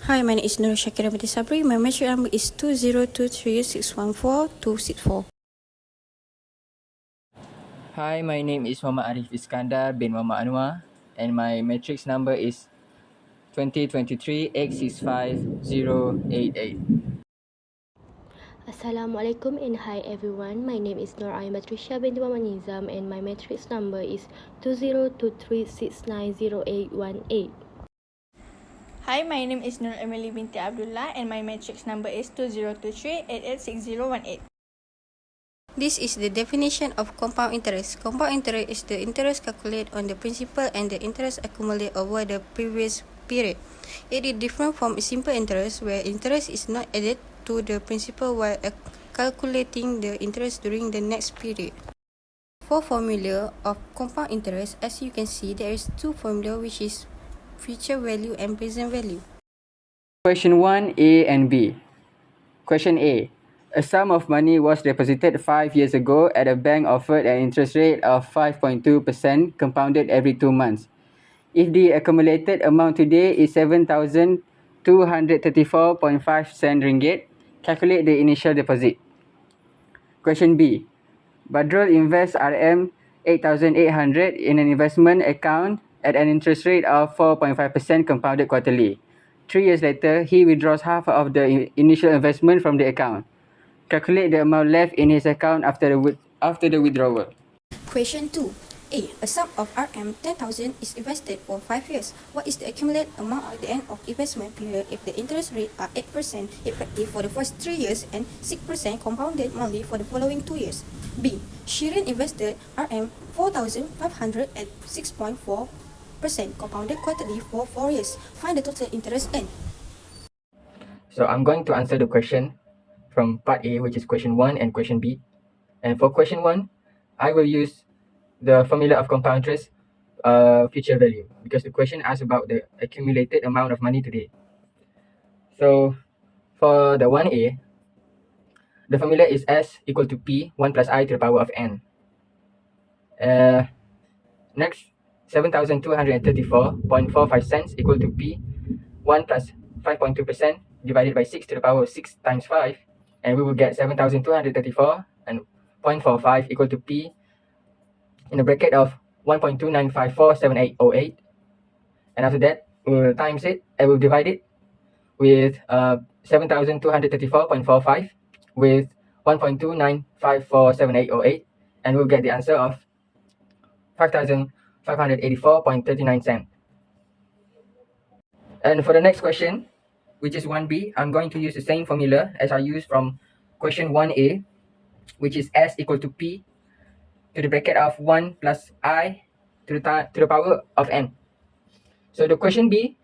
Hi, my name is Nur Shakira binti Sabri. My metric number is 2023614264. Hi, my name is Muhammad Arif Iskandar bin Muhammad Anwar, and my matrix number is 2023-865-088. Assalamualaikum and hi everyone. My name is Nur Ayn Batrisha binti Muhammad Nizam and my matrix number is 2023690818. Hi, my name is Nur Emily binti Abdullah and my matrix number is 2023-886018. This is the definition of compound interest. Compound interest is the interest calculated on the principal and the interest accumulated over the previous period. It is different from simple interest, where interest is not added to the principal while calculating the interest during the next period. For formula of compound interest, as you can see, there is two formula, which is future value and present value. Question 1, A and B. Question A. A sum of money was deposited 5 years ago at a bank offered an interest rate of 5.2% compounded every 2 months. If the accumulated amount today is 7,234.5 ringgit, calculate the initial deposit. Question B. Badrul invests RM 8,800 in an investment account at an interest rate of 4.5% compounded quarterly. 3 years later, he withdraws half of the initial investment from the account. Calculate the amount left in his account after the withdrawal. Question 2. A sum of RM 10,000 is invested for 5 years. What is the accumulated amount at the end of investment period if the interest rate are 8% effective for the first 3 years and 6% compounded monthly for the following 2 years? B. Shirin invested RM 4,500 at 6.4% compounded quarterly for 4 years. Find the total interest earned. So I'm going to answer the question from part A, which is question 1 and question B. And for question 1, I will use the formula of compound interest future value, because the question asks about the accumulated amount of money today. So for the 1A, the formula is S equal to P 1 plus I to the power of N. Next, 7,234.45 cents equal to P 1 plus 5.2% divided by 6 to the power of 6 times 5, and we will get 7,234 and 0.45 equal to P in the bracket of 1.29547808. And after that, we will times it and we'll divide it with 7,234.45 with 1.29547808, and we'll get the answer of 5,584.39 cents. And for the next question, which is 1B, I'm going to use the same formula as I used from question 1A, which is S equal to P to the bracket of 1 plus I to the power of N. So the question B,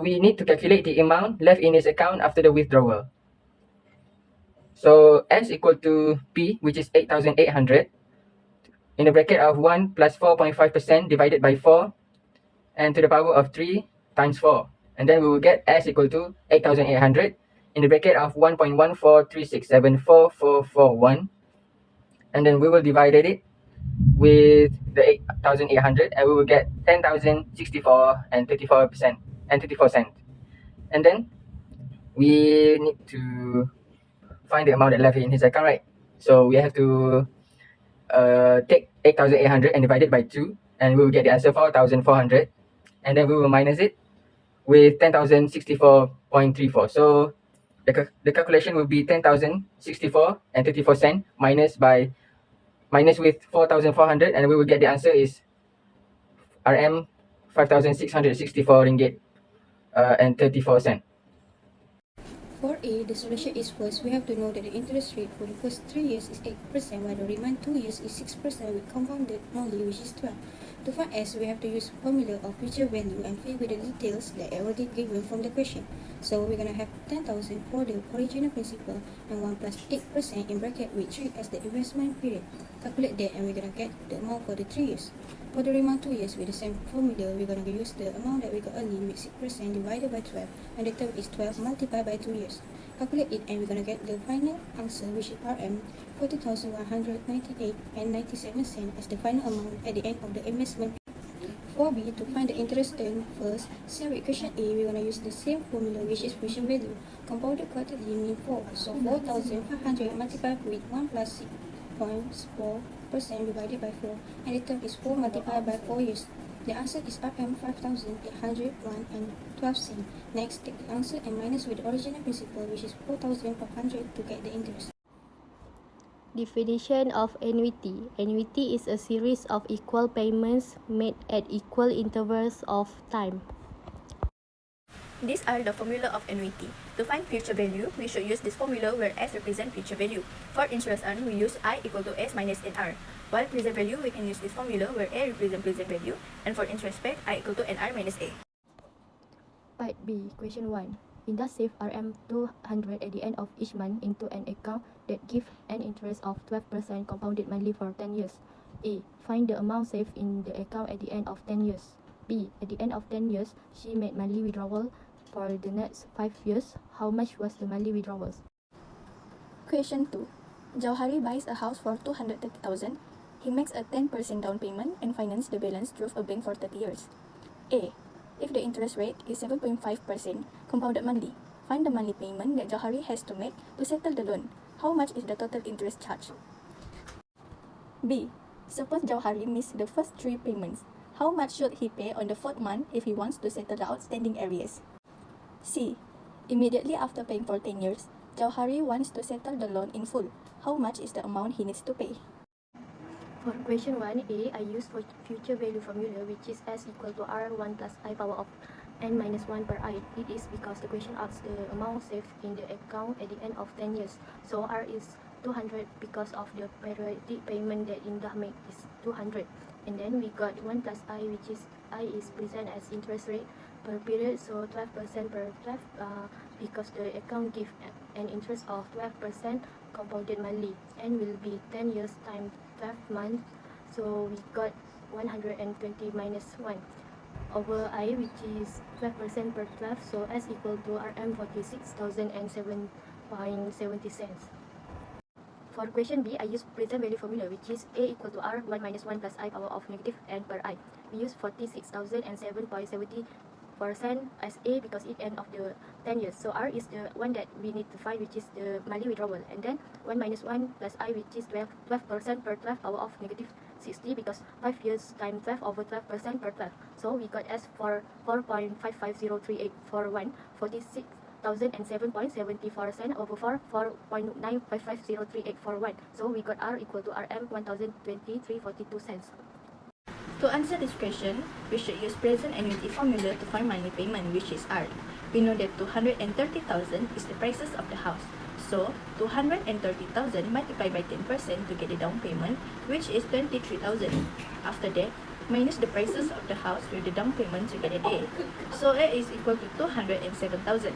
we need to calculate the amount left in his account after the withdrawal. So S equal to P, which is 8,800, in the bracket of 1 plus 4.5% divided by 4, and to the power of 3 times 4. And then we will get S equal to 8,800 in the bracket of 1.143674441. And then we will divide it with the 8,800, and we will get 10,064 and 34% and 34 cents. And then we need to find the amount that left in his account, right? So we have to take 8,800 and divide it by 2, and we will get the answer 4,400. And then we will minus it with 10,064.34. So the calculation will be 10,064 and 34 cents minus with 4,400, and we will get the answer is RM 5,664 ringgit and 34 cents. For A, the solution is first, we have to know that the interest rate for the first 3 years is 8%, while the remaining 2 years is 6% with compounded monthly, which is 12. To find S, we have to use formula of future value and fill with the details that are already given from the question. So we're going to have 10,000 for the original principal and 1 plus 8% in bracket with 3 as the investment period. Calculate that and we're going to get the amount for the 3 years. For the remaining 2 years with the same formula, we're going to use the amount that we got early with 6% divided by 12, and the term is 12 multiplied by 2 years. Calculate it and we're going to get the final answer, which is RM 40,198 and 97 cents as the final amount at the end of the investment. For B, to find the interest earned first, same with question A, we're going to use the same formula, which is future value. Compounded quarterly mean 4. So 4,500 multiplied with 1 plus 6.4% divided by 4. And the term is 4 multiplied by 4 years. The answer is RM 5,801 and 12 cents. Next, take the answer and minus with the original principal, which is 4,500 to get the interest. Definition of annuity. Annuity is a series of equal payments made at equal intervals of time. These are the formula of annuity. To find future value, we should use this formula where S represents future value. For interest earned, we use I equal to S minus NR. While present value, we can use this formula where A represents present value. And for interest paid, I equal to NR minus A. Part B, question 1. Indus save RM200 at the end of each month into an account that gives an interest of 12% compounded monthly for 10 years. A. Find the amount saved in the account at the end of 10 years. B. At the end of 10 years, she made monthly withdrawal for the next 5 years. How much was the monthly withdrawals? Question 2. Jauhari buys a house for 230,000. He makes a 10% down payment and finances the balance through a bank for 30 years. A. If the interest rate is 7.5% compounded monthly, find the monthly payment that Jauhari has to make to settle the loan. How much is the total interest charge? B. Suppose Jauhari missed the first 3 payments. How much should he pay on the 4th month if he wants to settle the outstanding arrears? C. Immediately after paying for 10 years, Jauhari wants to settle the loan in full. How much is the amount he needs to pay? For question 1A, I use for future value formula, which is S equal to R1 plus I power of n minus 1 per I. It is because the question asks the amount saved in the account at the end of 10 years. So R is 200 because of the periodic payment that Indah made is 200. And then we got 1 plus I, which is I is present as interest rate per period, so 12% per 12 because the account gives an interest of 12% compounded monthly and will be 10 years times 12 months, so we got 120 minus 1 over I, which is 12% per 12, so S equal to RM 46,007.70 cents. For question B, I use present value formula, which is A equal to R1 minus 1 plus I power of negative n per I. We use 46,007.70% as A because it end of the 10 years. So R is the one that we need to find, which is the monthly withdrawal. And then 1 minus 1 plus I, which is 12% per 12 power of negative 60 because 5 years times 12 over 12% per 12. So we got S for 4.55038 for 1, 46,007.74 cents over 4.955038 for 1. So we got R equal to RM 1,023.42 cents. To answer this question, we should use present annuity formula to find monthly payment, which is R. We know that 230,000 is the prices of the house. So 230,000 multiplied by 10% to get the down payment, which is 23,000. After that, minus the prices of the house with the down payment to get an A. So A is equal to 207,000.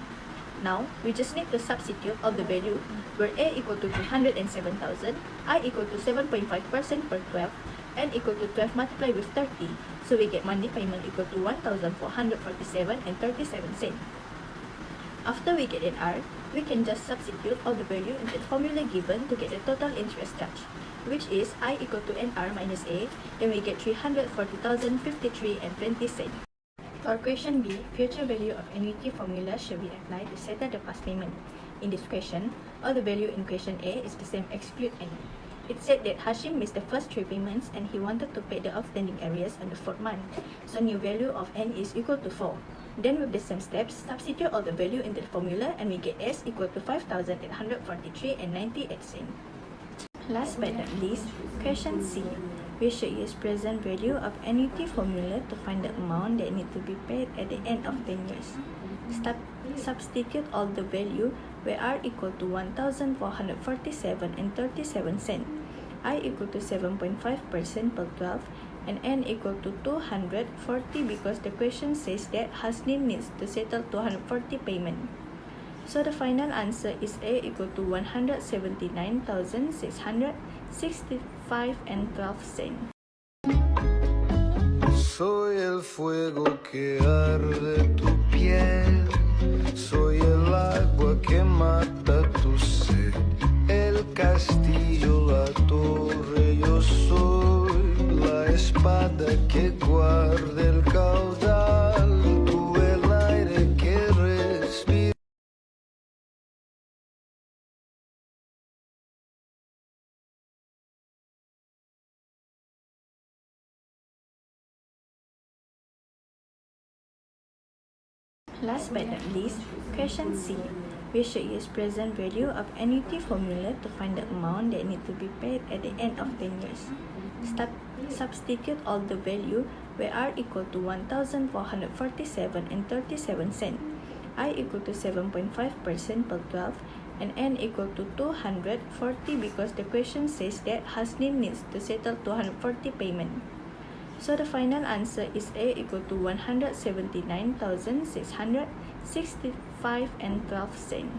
Now, we just need to substitute all the value, where A equal to 207,000, I equal to 7.5% per 12, n equal to 12 multiplied with 30. So we get monthly payment equal to 1,447.37 cents. After we get an R, we can just substitute all the value in the formula given to get the total interest charge, which is I equal to NR minus A, then we get 340,053.20 cents. For question B, future value of annuity formula should be applied to settle the past payment. In this question, all the value in question A is the same exclude N. It said that Hashim missed the first 3 payments and he wanted to pay the outstanding arrears on the 4th month. So new value of N is equal to 4. Then with the same steps, substitute all the value into the formula and we get S equal to 5,843.98 cents. Last but not least, question C. We should use present value of annuity formula to find the amount that need to be paid at the end of 10 years. Substitute all the value where R equal to 1,447.37 cents, I equal to 7.5% per 12, and N equal to 240 because the question says that Hasnin needs to settle 240 payment. So the final answer is A equal to 179,665.12 cents. Soy el fuego que arde tu piel, soy el agua que mata tu sed, el castillo, la torre, yo soy la espada que guarda el Last but not least, question C. We should use present value of annuity formula to find the amount that need to be paid at the end of 10 years. Substitute all the value where R equal to 1,447 and 37 cents, I equal to 7.5% per 12, and N equal to 240 because the question says that Hasnin needs to settle 240 payment. So the final answer is A equal to 179,665 and 12 cents.